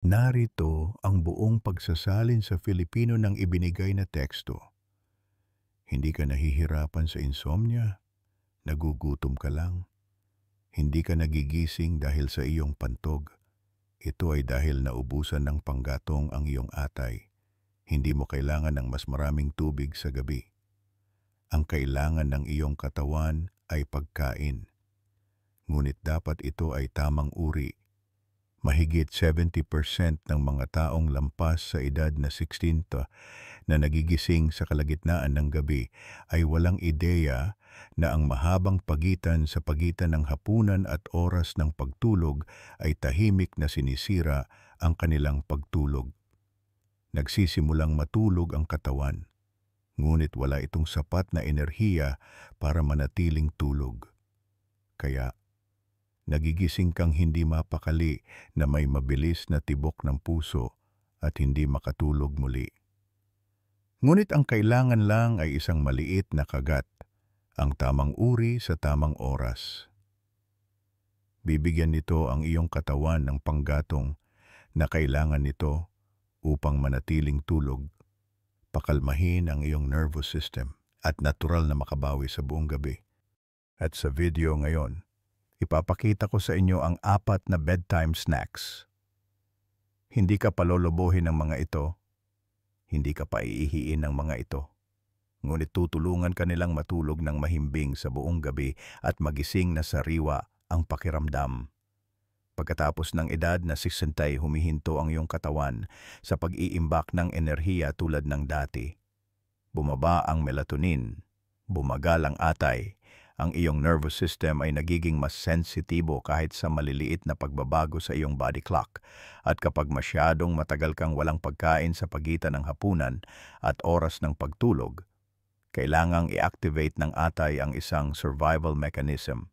Narito ang buong pagsasalin sa Filipino ng ibinigay na teksto. Hindi ka nahihirapan sa insomnia, nagugutom ka lang. Hindi ka nagigising dahil sa iyong pantog. Ito ay dahil naubusan ng panggatong ang iyong atay. Hindi mo kailangan ng mas maraming tubig sa gabi. Ang kailangan ng iyong katawan ay pagkain. Ngunit dapat ito ay tamang uri. Mahigit 70% ng mga taong lampas sa edad na 16 na nagigising sa kalagitnaan ng gabi ay walang ideya na ang mahabang pagitan sa pagitan ng hapunan at oras ng pagtulog ay tahimik na sinisira ang kanilang pagtulog. Nagsisimulang matulog ang katawan, ngunit wala itong sapat na enerhiya para manatiling tulog. Kaya, nagigising kang hindi mapakali na may mabilis na tibok ng puso at hindi makatulog muli. Ngunit ang kailangan lang ay isang maliit na kagat, ang tamang uri sa tamang oras. Bibigyan nito ang iyong katawan ng panggatong na kailangan nito upang manatiling tulog, pakalmahin ang iyong nervous system at natural na makabawi sa buong gabi. At sa video ngayon, ipapakita ko sa inyo ang 4 na bedtime snacks. Hindi ka palolobohin ng mga ito, hindi ka paiihiin ng mga ito. Ngunit tutulungan ka nilang matulog ng mahimbing sa buong gabi at magising na sariwa ang pakiramdam. Pagkatapos ng edad na 60, humihinto ang iyong katawan sa pag-iimbak ng enerhiya tulad ng dati. Bumaba ang melatonin, bumagal ang atay, ang iyong nervous system ay nagiging mas sensitibo kahit sa maliliit na pagbabago sa iyong body clock. At kapag masyadong matagal kang walang pagkain sa pagitan ng hapunan at oras ng pagtulog, kailangang i-activate ng atay ang isang survival mechanism.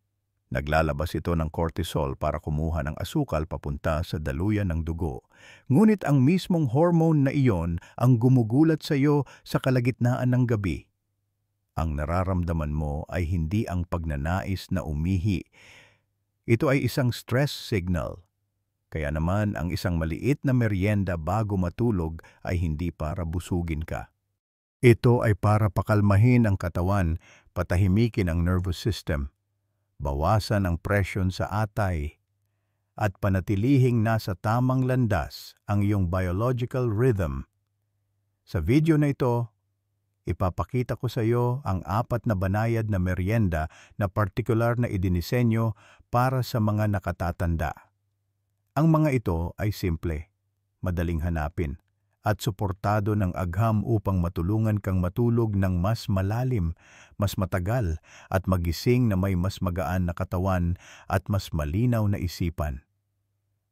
Naglalabas ito ng cortisol para kumuha ng asukal papunta sa daluyan ng dugo. Ngunit ang mismong hormone na iyon ang gumugulat sa iyo sa kalagitnaan ng gabi. Ang nararamdaman mo ay hindi ang pagnanais na umihi. Ito ay isang stress signal. Kaya naman ang isang maliit na merienda bago matulog ay hindi para busugin ka. Ito ay para pakalmahin ang katawan, patahimikin ang nervous system, bawasan ang presyon sa atay, at panatilihing nasa tamang landas ang iyong biological rhythm. Sa video na ito, ipapakita ko sa iyo ang 4 na banayad na merienda na partikular na idinisenyo para sa mga nakatatanda. Ang mga ito ay simple, madaling hanapin, at suportado ng agham upang matulungan kang matulog ng mas malalim, mas matagal, at magising na may mas magaan na katawan at mas malinaw na isipan.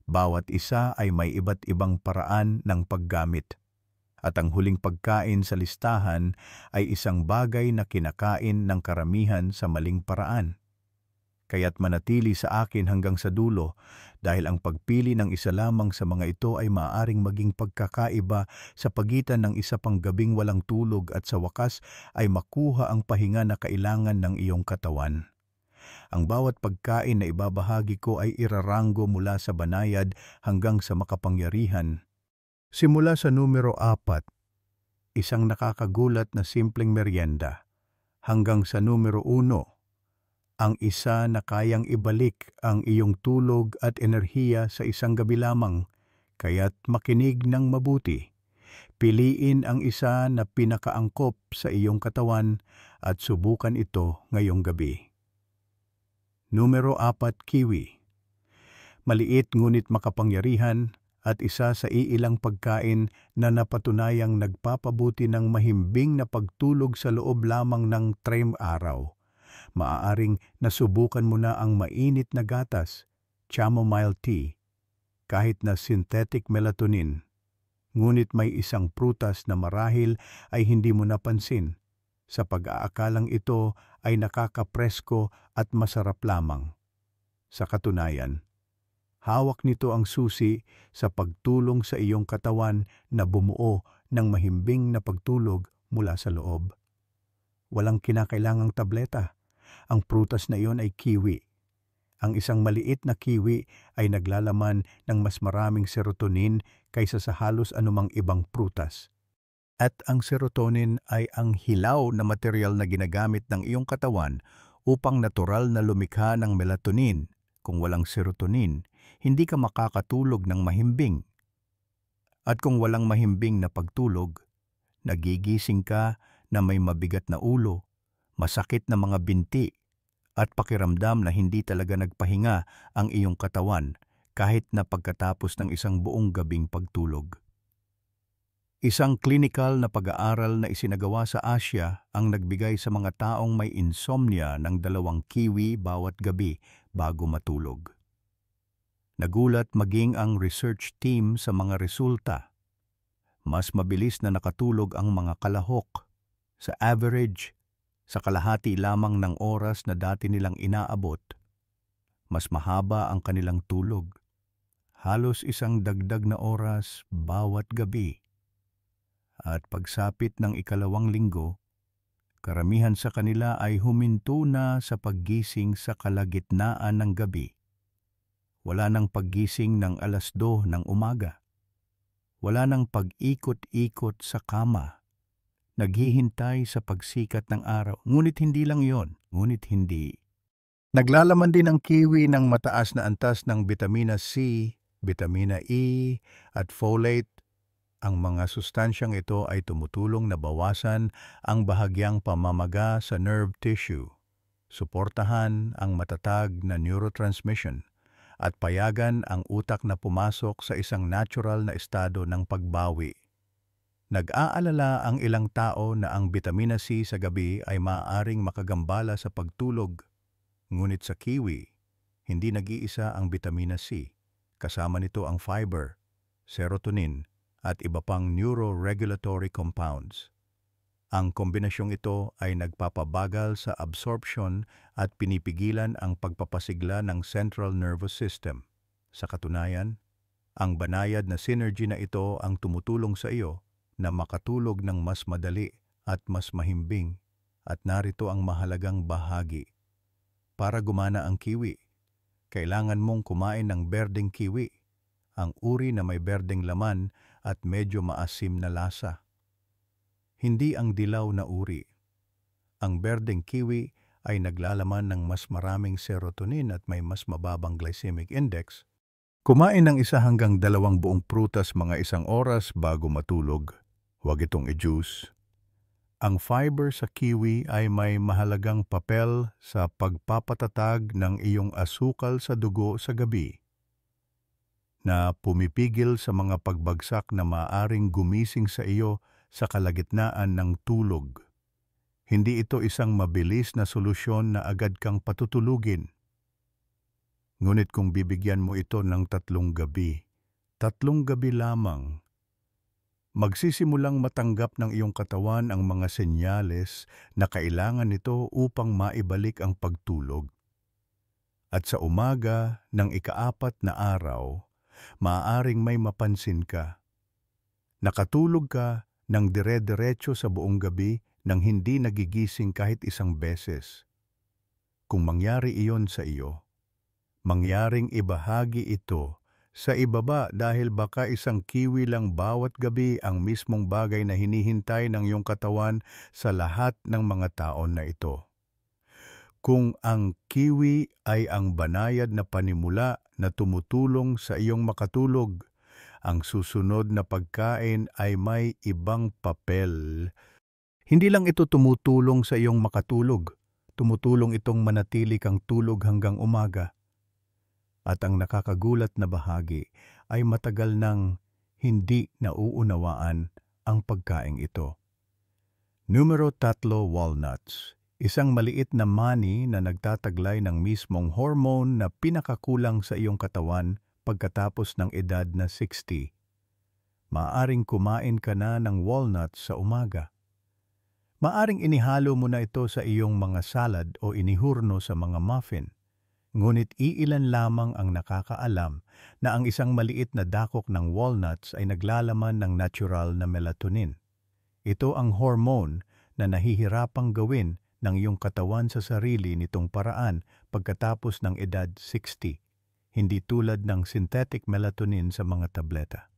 Bawat isa ay may iba't ibang paraan ng paggamit. At ang huling pagkain sa listahan ay isang bagay na kinakain ng karamihan sa maling paraan. Kaya't manatili sa akin hanggang sa dulo dahil ang pagpili ng isa lamang sa mga ito ay maaaring maging pagkakaiba sa pagitan ng isa pang gabing walang tulog at sa wakas ay makuha ang pahinga na kailangan ng iyong katawan. Ang bawat pagkain na ibabahagi ko ay iraranggo mula sa banayad hanggang sa makapangyarihan. Simula sa numero 4, isang nakakagulat na simpleng merienda, hanggang sa numero 1, ang isa na kayang ibalik ang iyong tulog at enerhiya sa isang gabi lamang, kaya't makinig ng mabuti. Piliin ang isa na pinakaangkop sa iyong katawan at subukan ito ngayong gabi. Numero 4, kiwi. Maliit ngunit makapangyarihan at isa sa iilang pagkain na napatunayang nagpapabuti ng mahimbing na pagtulog sa loob lamang ng 3 araw. Maaaring nasubukan mo na ang mainit na gatas, chamomile tea, kahit na synthetic melatonin. Ngunit may isang prutas na marahil ay hindi mo napansin, sa pag-aakalang ito ay nakakapresko at masarap lamang. Sa katunayan, hawak nito ang susi sa pagtulong sa iyong katawan na bumuo ng mahimbing na pagtulog mula sa loob. Walang kinakailangang tableta. Ang prutas na iyon ay kiwi. Ang isang maliit na kiwi ay naglalaman ng mas maraming serotonin kaysa sa halos anumang ibang prutas. At ang serotonin ay ang hilaw na material na ginagamit ng iyong katawan upang natural na lumikha ng melatonin. Kung walang serotonin, hindi ka makakatulog ng mahimbing. At kung walang mahimbing na pagtulog, nagigising ka na may mabigat na ulo, masakit na mga binti, at pakiramdam na hindi talaga nagpahinga ang iyong katawan kahit na pagkatapos ng isang buong gabing pagtulog. Isang klinikal na pag-aaral na isinagawa sa Asya ang nagbigay sa mga taong may insomnia ng 2 kiwi bawat gabi bago matulog. Nagulat maging ang research team sa mga resulta. Mas mabilis na nakatulog ang mga kalahok. Sa average, sa kalahati lamang ng oras na dati nilang inaabot, mas mahaba ang kanilang tulog. Halos isang dagdag na oras bawat gabi. At pagsapit ng 2 linggo, karamihan sa kanila ay huminto na sa paggising sa kalagitnaan ng gabi. Wala nang paggising ng 2:00 ng umaga. Wala nang pag-ikot-ikot sa kama. Naghihintay sa pagsikat ng araw. Ngunit hindi lang yon. Naglalaman din ang kiwi ng mataas na antas ng bitamina C, bitamina E, at folate. Ang mga sustansyang ito ay tumutulong na bawasan ang bahagyang pamamaga sa nerve tissue, suportahan ang matatag na neurotransmission, at payagan ang utak na pumasok sa isang natural na estado ng pagbawi. Nag-aalala ang ilang tao na ang bitamina C sa gabi ay maaaring makagambala sa pagtulog. Ngunit sa kiwi, hindi nag-iisa ang bitamina C. Kasama nito ang fiber, serotonin, at iba pang neuroregulatory compounds. Ang kombinasyong ito ay nagpapabagal sa absorption at pinipigilan ang pagpapasigla ng central nervous system. Sa katunayan, ang banayad na synergy na ito ang tumutulong sa iyo na makatulog ng mas madali at mas mahimbing, at narito ang mahalagang bahagi. Para gumana ang kiwi, kailangan mong kumain ng berdeng kiwi, ang uri na may berdeng laman at medyo maasim na lasa. Hindi ang dilaw na uri. Ang berdeng kiwi ay naglalaman ng mas maraming serotonin at may mas mababang glycemic index. Kumain ng 1 hanggang 2 buong prutas mga 1 oras bago matulog. Huwag itong i-juice. Ang fiber sa kiwi ay may mahalagang papel sa pagpapatatag ng iyong asukal sa dugo sa gabi, na pumipigil sa mga pagbagsak na maaaring gumising sa iyo sa kalagitnaan ng tulog. Hindi ito isang mabilis na solusyon na agad kang patutulugin. Ngunit kung bibigyan mo ito ng 3 gabi, 3 gabi lamang, magsisimulang matanggap ng iyong katawan ang mga senyales na kailangan nito upang maibalik ang pagtulog. At sa umaga ng ika-4 na araw, maaaring may mapansin ka. Nakatulog ka ng dire-diretso sa buong gabi nang hindi nagigising kahit 1 beses. Kung mangyari iyon sa iyo, mangyaring ibahagi ito sa ibaba dahil baka 1 kiwi lang bawat gabi ang mismong bagay na hinihintay ng iyong katawan sa lahat ng mga taon na ito. Kung ang kiwi ay ang banayad na panimula na tumutulong sa iyong makatulog, ang susunod na pagkain ay may ibang papel. Hindi lang ito tumutulong sa iyong makatulog, tumutulong itong manatili kang tulog hanggang umaga. At ang nakakagulat na bahagi ay matagal nang hindi nauunawaan ang pagkaing ito. Numero 3, walnuts. Isang maliit na mani na nagtataglay ng mismong hormone na pinakakulang sa iyong katawan pagkatapos ng edad na 60. Maaaring kumain ka na ng walnuts sa umaga. Maaring inihalo mo na ito sa iyong mga salad o inihurno sa mga muffin. Ngunit iilan lamang ang nakakaalam na ang isang maliit na dakok ng walnuts ay naglalaman ng natural na melatonin. Ito ang hormone na nahihirapang gawin ng iyong katawan sa sarili nitong paraan pagkatapos ng edad 60, hindi tulad ng synthetic melatonin sa mga tableta.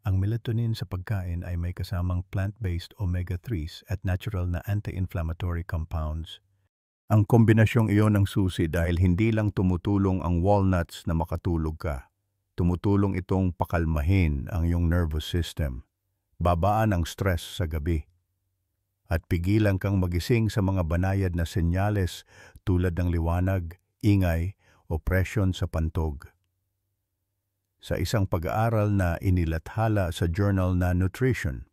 Ang melatonin sa pagkain ay may kasamang plant-based omega-3s at natural na anti-inflammatory compounds. Ang kombinasyong iyon ang susi dahil hindi lang tumutulong ang walnuts na makatulog ka. Tumutulong itong pakalmahin ang iyong nervous system, babaan ang stress sa gabi, at pigilan kang magising sa mga banayad na senyales tulad ng liwanag, ingay, o presyon sa pantog. Sa isang pag-aaral na inilathala sa journal na Nutrition,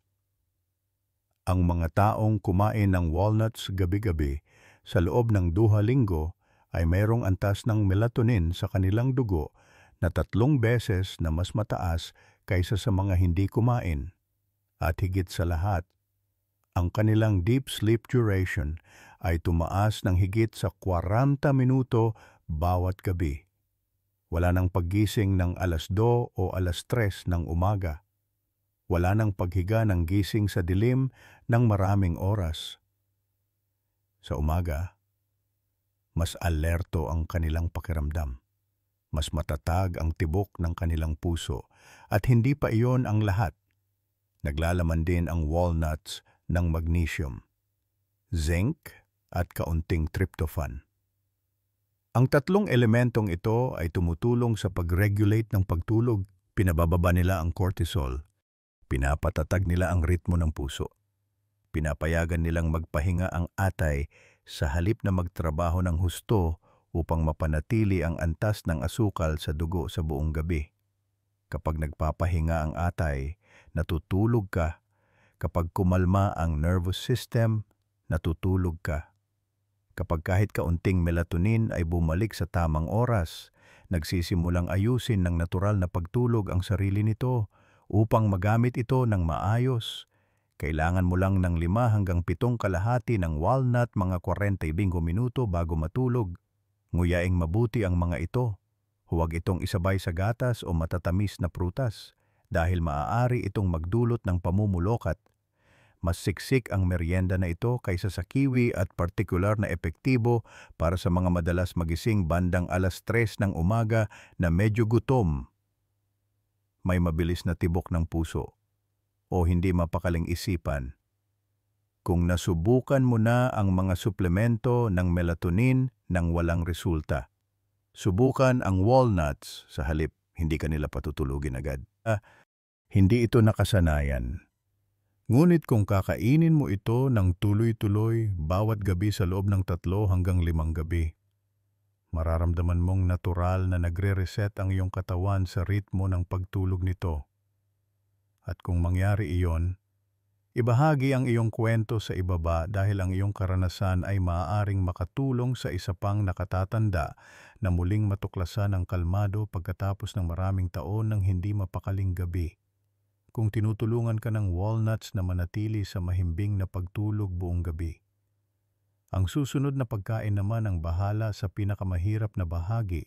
ang mga taong kumain ng walnuts gabi-gabi sa loob ng 2 linggo ay mayroong antas ng melatonin sa kanilang dugo na 3 beses na mas mataas kaysa sa mga hindi kumain. At higit sa lahat, ang kanilang deep sleep duration ay tumaas ng higit sa 40 minuto bawat gabi. Wala nang paggising ng 2:00 o 3:00 ng umaga. Wala nang paghiga ng gising sa dilim ng maraming oras. Sa umaga, mas alerto ang kanilang pakiramdam. Mas matatag ang tibok ng kanilang puso. At hindi pa iyon ang lahat. Naglalaman din ang walnuts ng magnesium, zinc at kaunting tryptophan. Ang 3 elementong ito ay tumutulong sa pag-regulate ng pagtulog. Pinabababa nila ang cortisol. Pinapatatag nila ang ritmo ng puso. Pinapayagan nilang magpahinga ang atay sa halip na magtrabaho ng husto upang mapanatili ang antas ng asukal sa dugo sa buong gabi. Kapag nagpapahinga ang atay, natutulog ka. Kapag kumalma ang nervous system, natutulog ka. Kapag kahit kaunting melatonin ay bumalik sa tamang oras, nagsisimulang ayusin ng natural na pagtulog ang sarili nito. Upang magamit ito ng maayos, kailangan mo lang ng 5 hanggang 7 kalahati ng walnut mga 45 minuto bago matulog. Nguyaing mabuti ang mga ito. Huwag itong isabay sa gatas o matatamis na prutas dahil maaari itong magdulot ng pamumulokat. Mas siksik ang merienda na ito kaysa sa kiwi at partikular na epektibo para sa mga madalas magising bandang 3:00 ng umaga na medyo gutom, may mabilis na tibok ng puso, o hindi mapakaling isipan. Kung nasubukan mo na ang mga suplemento ng melatonin nang walang resulta, subukan ang walnuts sa halip, hindi ka nila patutulugin agad. Hindi ito nakasanayan. Ngunit kung kakainin mo ito ng tuloy-tuloy bawat gabi sa loob ng 3 hanggang 5 gabi, mararamdaman mong natural na nagre-reset ang iyong katawan sa ritmo ng pagtulog nito. At kung mangyari iyon, ibahagi ang iyong kwento sa ibaba dahil ang iyong karanasan ay maaaring makatulong sa isa pang nakatatanda na muling matuklasan ang kalmado pagkatapos ng maraming taon ng hindi mapakaling gabi. Kung tinutulungan ka ng walnuts na manatili sa mahimbing na pagtulog buong gabi. Ang susunod na pagkain naman ang bahala sa pinakamahirap na bahagi,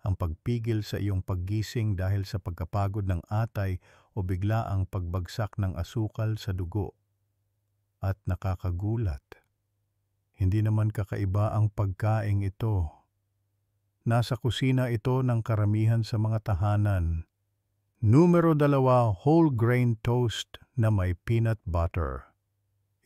ang pagpigil sa iyong paggising dahil sa pagkapagod ng atay o biglaang pagbagsak ng asukal sa dugo. At nakakagulat, hindi naman kakaiba ang pagkaing ito. Nasa kusina ito ng karamihan sa mga tahanan. Numero 2, whole grain toast na may peanut butter.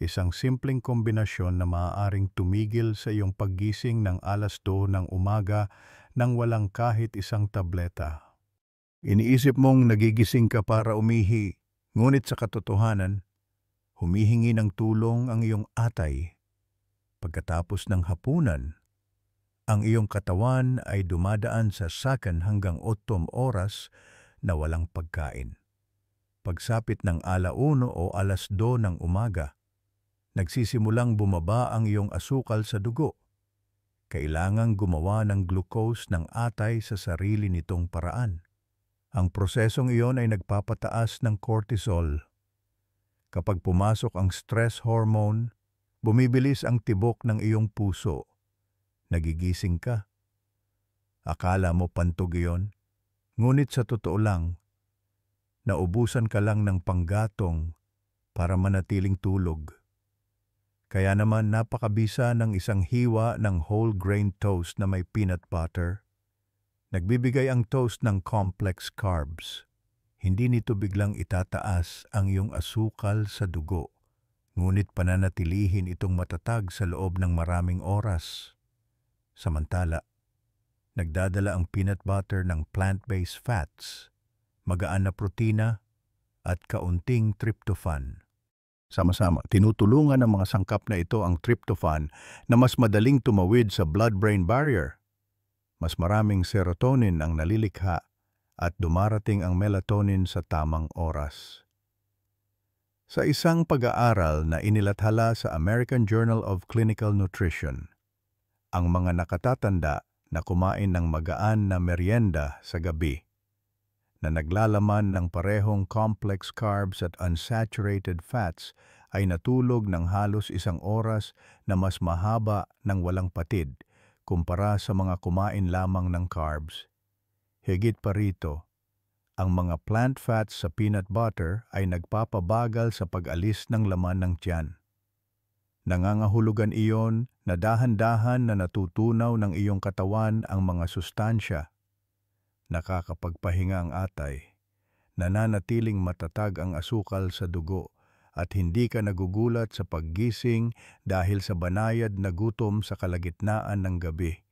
Isang simpleng kombinasyon na maaaring tumigil sa iyong paggising ng 2:00 ng umaga nang walang kahit isang tableta. Iniisip mong nagigising ka para umihi, ngunit sa katotohanan, humihingi ng tulong ang iyong atay. Pagkatapos ng hapunan, ang iyong katawan ay dumadaan sa 7 hanggang 8 oras na walang pagkain. Pagsapit ng 1:00 o 2:00 ng umaga, nagsisimulang bumaba ang iyong asukal sa dugo. Kailangang gumawa ng glucose ng atay sa sarili nitong paraan. Ang prosesong iyon ay nagpapataas ng cortisol. Kapag pumasok ang stress hormone, bumibilis ang tibok ng iyong puso. Nagigising ka. Akala mo pantog iyon, ngunit sa totoo lang, naubusan ka lang ng panggatong para manatiling tulog. Kaya naman napakabisa ng isang hiwa ng whole grain toast na may peanut butter. Nagbibigay ang toast ng complex carbs. Hindi nito biglang itataas ang iyong asukal sa dugo, ngunit pananatilihin itong matatag sa loob ng maraming oras. Samantala, nagdadala ang peanut butter ng plant-based fats, magaan na protina, at kaunting tryptophan. Sama-sama, tinutulungan ng mga sangkap na ito ang tryptophan na mas madaling tumawid sa blood-brain barrier. Mas maraming serotonin ang nalilikha at dumarating ang melatonin sa tamang oras. Sa isang pag-aaral na inilathala sa American Journal of Clinical Nutrition, ang mga nakatatanda na kumain ng magaan na merienda sa gabi na naglalaman ng parehong complex carbs at unsaturated fats ay natulog ng halos 1 oras na mas mahaba ng walang patid kumpara sa mga kumain lamang ng carbs. Higit pa rito, ang mga plant fats sa peanut butter ay nagpapabagal sa pag-alis ng laman ng tiyan. Nangangahulugan iyon na dahan-dahan na natutunaw ng iyong katawan ang mga sustansya. Nakakapagpahinga ang atay, nananatiling matatag ang asukal sa dugo at hindi ka nagugulat sa paggising dahil sa banayad na gutom sa kalagitnaan ng gabi.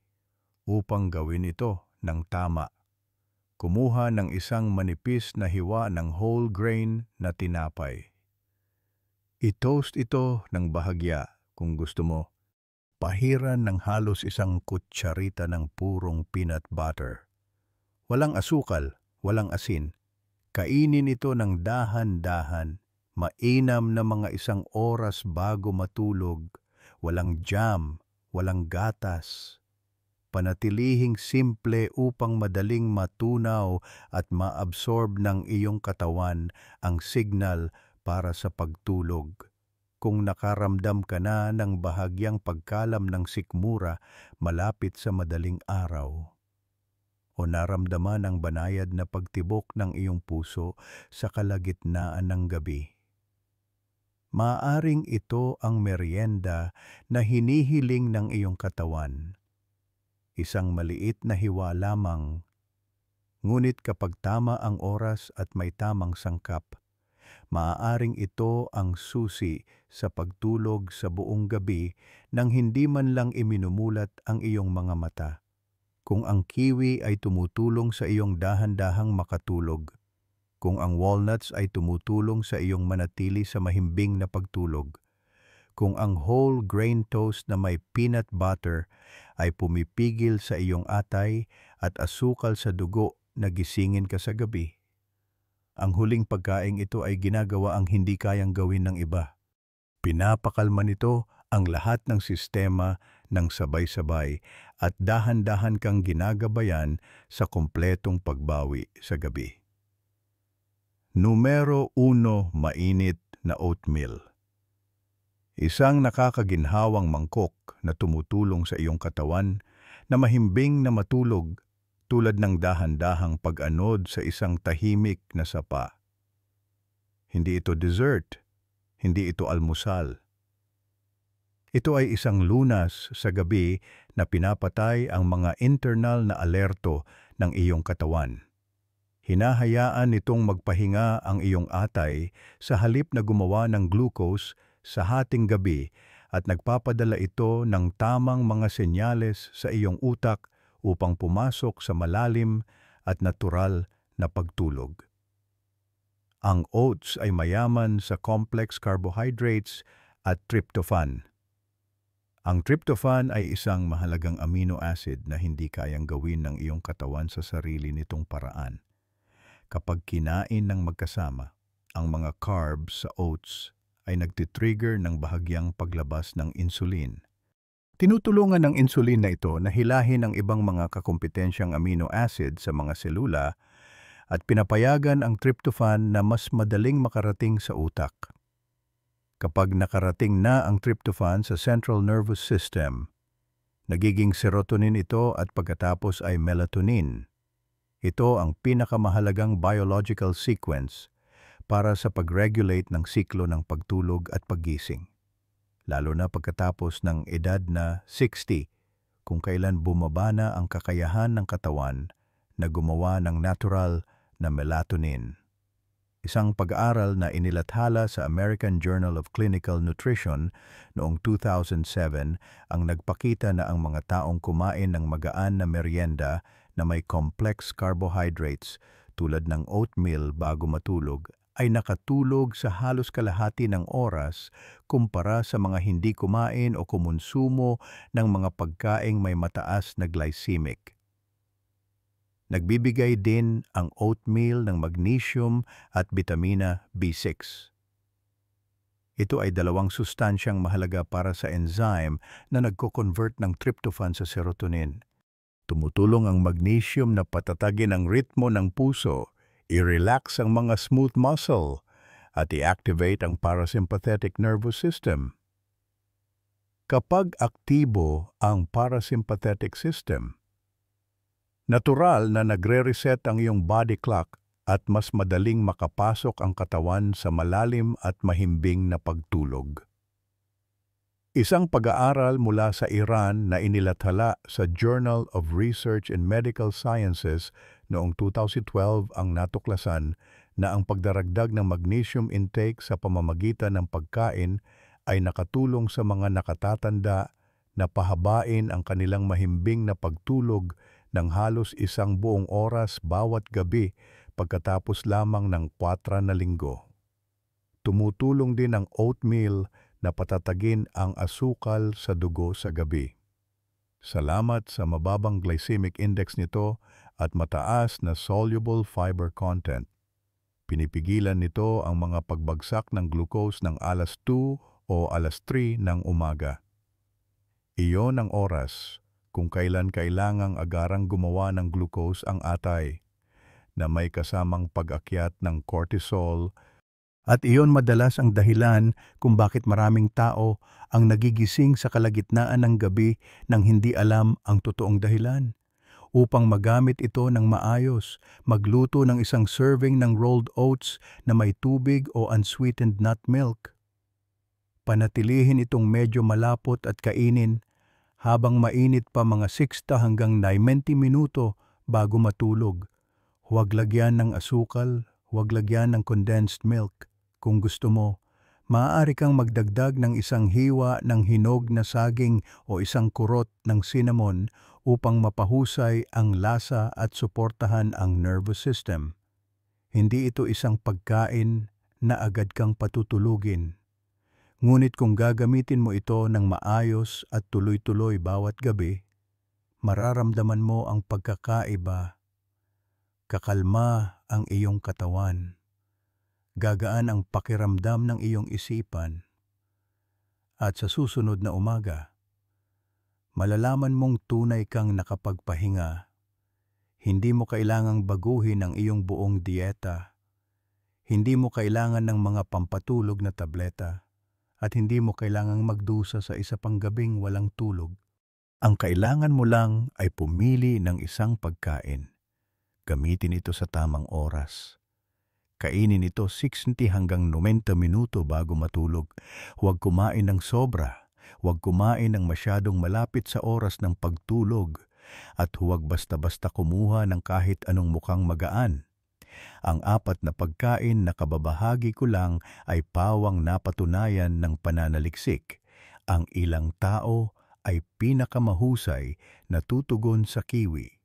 Upang gawin ito ng tama, kumuha ng isang manipis na hiwa ng whole grain na tinapay. I-toast ito ng bahagya kung gusto mo. Pahiran ng halos 1 kutsarita ng purong peanut butter. Walang asukal, walang asin. Kainin ito ng dahan-dahan, mainam na mga 1 oras bago matulog. Walang jam, walang gatas. Panatilihing simple upang madaling matunaw at maabsorb ng iyong katawan ang signal para sa pagtulog. Kung nakaramdam ka na ng bahagyang pagkalam ng sikmura malapit sa madaling araw, o naramdaman ang banayad na pagtibok ng iyong puso sa kalagitnaan ng gabi, maaring ito ang merienda na hinihiling ng iyong katawan. Isang maliit na hiwa lamang, ngunit kapag tama ang oras at may tamang sangkap, maaaring ito ang susi sa pagtulog sa buong gabi nang hindi man lang iminumulat ang iyong mga mata. Kung ang kiwi ay tumutulong sa iyong dahan-dahang makatulog, kung ang walnuts ay tumutulong sa iyong manatili sa mahimbing na pagtulog, kung ang whole grain toast na may peanut butter ay pumipigil sa iyong atay at asukal sa dugo na gisingin ka sa gabi, ang huling pagkaing ito ay ginagawa ang hindi kayang gawin ng iba. Pinapakalma nito ang lahat ng sistema ng sabay-sabay at dahan-dahan kang ginagabayan sa kumpletong pagbawi sa gabi. Numero 1, mainit na oatmeal. Isang nakakaginhawang mangkok na tumutulong sa iyong katawan na mahimbing na matulog tulad ng dahan-dahang pag-anod sa isang tahimik na sapa. Hindi ito dessert, hindi ito almusal. Ito ay isang lunas sa gabi na pinapatay ang mga internal na alerto ng iyong katawan. Hinahayaan nitong magpahinga ang iyong atay sa halip na gumawa ng glucose sa hating gabi at nagpapadala ito ng tamang mga senyales sa iyong utak upang pumasok sa malalim at natural na pagtulog. Ang oats ay mayaman sa complex carbohydrates at tryptophan. Ang tryptophan ay isang mahalagang amino acid na hindi kayang gawin ng iyong katawan sa sarili nitong paraan. Kapag kinain ng magkasama, ang mga carbs sa oats ay nagtitrigger ng bahagyang paglabas ng insulin. Tinutulungan ng insulin na ito na hilahin ang ibang mga kakompetensyang amino acid sa mga selula at pinapayagan ang tryptophan na mas madaling makarating sa utak. Kapag nakarating na ang tryptophan sa central nervous system, nagiging serotonin ito at pagkatapos ay melatonin. Ito ang pinakamahalagang biological sequence para sa pag-regulate ng siklo ng pagtulog at paggising. lalo na pagkatapos ng edad na 60, kung kailan bumaba na ang kakayahan ng katawan na gumawa ng natural na melatonin. Isang pag-aaral na inilathala sa American Journal of Clinical Nutrition noong 2007 ang nagpakita na ang mga taong kumain ng magaan na merienda na may complex carbohydrates tulad ng oatmeal bago matulog ay nakatulog sa halos kalahati ng oras kumpara sa mga hindi kumain o kumonsumo ng mga pagkaing may mataas na glycemic. Nagbibigay din ang oatmeal ng magnesium at bitamina B6. Ito ay dalawang sustansyang mahalaga para sa enzyme na nagko-convert ng tryptophan sa serotonin. Tumutulong ang magnesium na patatagin ang ritmo ng puso, i-relax ang mga smooth muscle, at i-activate ang parasympathetic nervous system. Kapag aktibo ang parasympathetic system, natural na nagre-reset ang iyong body clock at mas madaling makapasok ang katawan sa malalim at mahimbing na pagtulog. Isang pag-aaral mula sa Iran na inilathala sa Journal of Research in Medical Sciences noong 2012 ang natuklasan na ang pagdaragdag ng magnesium intake sa pamamagitan ng pagkain ay nakatulong sa mga nakatatanda na pahabain ang kanilang mahimbing na pagtulog ng halos 1 buong oras bawat gabi pagkatapos lamang ng 4 na linggo. Tumutulong din ang oatmeal na patatagin ang asukal sa dugo sa gabi. Salamat sa mababang glycemic index nito at mataas na soluble fiber content. Pinipigilan nito ang mga pagbagsak ng glucose ng alas 2 o alas 3 ng umaga. Iyon ang oras kung kailan kailangang agarang gumawa ng glucose ang atay, na may kasamang pag-akyat ng cortisol, at iyon madalas ang dahilan kung bakit maraming tao ang nagigising sa kalagitnaan ng gabi nang hindi alam ang totoong dahilan. Upang magamit ito ng maayos, magluto ng 1 serving ng rolled oats na may tubig o unsweetened nut milk. Panatilihin itong medyo malapot at kainin habang mainit pa mga 60 hanggang 90 minuto bago matulog. Huwag lagyan ng asukal, huwag lagyan ng condensed milk. Kung gusto mo, maaari kang magdagdag ng 1 hiwa ng hinog na saging o 1 kurot ng cinnamon upang mapahusay ang lasa at suportahan ang nervous system. Hindi ito isang pagkain na agad kang patutulugin. Ngunit kung gagamitin mo ito ng maayos at tuloy-tuloy bawat gabi, mararamdaman mo ang pagkakaiba. Kakalma ang iyong katawan. Gagaan ang pakiramdam ng iyong isipan. At sa susunod na umaga, malalaman mong tunay kang nakapagpahinga. Hindi mo kailangang baguhin ang iyong buong dieta. Hindi mo kailangan ng mga pampatulog na tableta. At hindi mo kailangang magdusa sa isa pang gabing walang tulog. Ang kailangan mo lang ay pumili ng isang pagkain. Gamitin ito sa tamang oras. Kainin ito 60 hanggang 90 minuto bago matulog. Huwag kumain ng sobra. Huwag kumain ng masyadong malapit sa oras ng pagtulog. At huwag basta-basta kumuha ng kahit anong mukhang magaan. Ang 4 na pagkain na kababahagi ko lang ay pawang napatunayan ng pananaliksik. Ang ilang tao ay pinakamahusay na tutugon sa kiwi.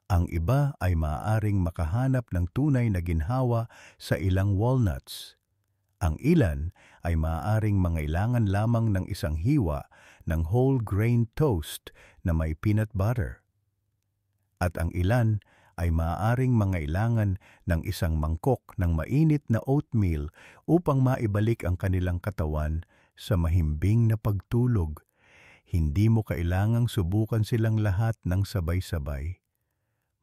Ang iba ay maaaring makahanap ng tunay na ginhawa sa ilang walnuts. Ang ilan ay maaaring mangailangan lamang ng 1 hiwa ng whole grain toast na may peanut butter. At ang ilan ay maaaring mangailangan ng 1 mangkok ng mainit na oatmeal upang maibalik ang kanilang katawan sa mahimbing na pagtulog. Hindi mo kailangang subukan silang lahat ng sabay-sabay.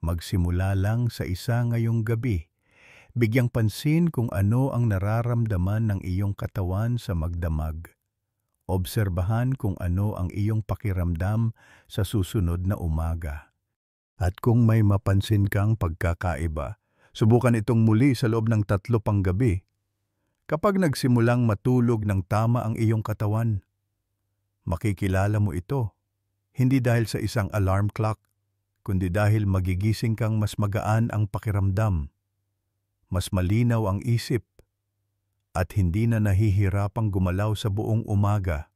Magsimula lang sa isa ngayong gabi. Bigyang pansin kung ano ang nararamdaman ng iyong katawan sa magdamag. Obserbahan kung ano ang iyong pakiramdam sa susunod na umaga. At kung may mapansin kang pagkakaiba, subukan itong muli sa loob ng 3 pang gabi. Kapag nagsimulang matulog ng tama ang iyong katawan, Makikilala mo ito, hindi dahil sa isang alarm clock, kundi dahil magigising kang mas magaan ang pakiramdam, mas malinaw ang isip, at hindi na nahihirapang gumalaw sa buong umaga.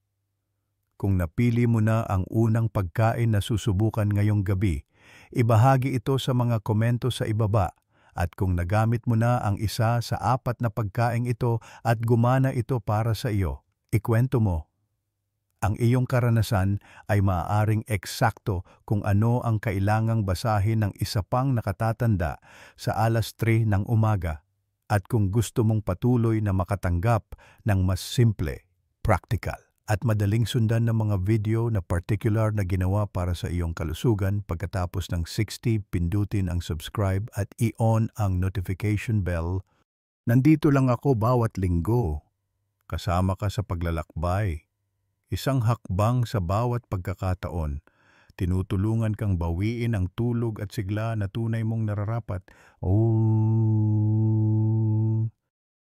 Kung napili mo na ang unang pagkain na susubukan ngayong gabi, ibahagi ito sa mga komento sa ibaba. At kung nagamit mo na ang isa sa 4 na pagkaing ito at gumana ito para sa iyo, ikwento mo. Ang iyong karanasan ay maaaring eksakto kung ano ang kailangang basahin ng isa pang nakatatanda sa 3:00 ng umaga. At kung gusto mong patuloy na makatanggap ng mas simple, practical, at madaling sundan ng mga video na particular na ginawa para sa iyong kalusugan, pagkatapos ng 60, pindutin ang subscribe at i-on ang notification bell. Nandito lang ako bawat linggo. Kasama ka sa paglalakbay. Isang hakbang sa bawat pagkakataon. Tinutulungan kang bawiin ang tulog at sigla na tunay mong nararapat. Oh.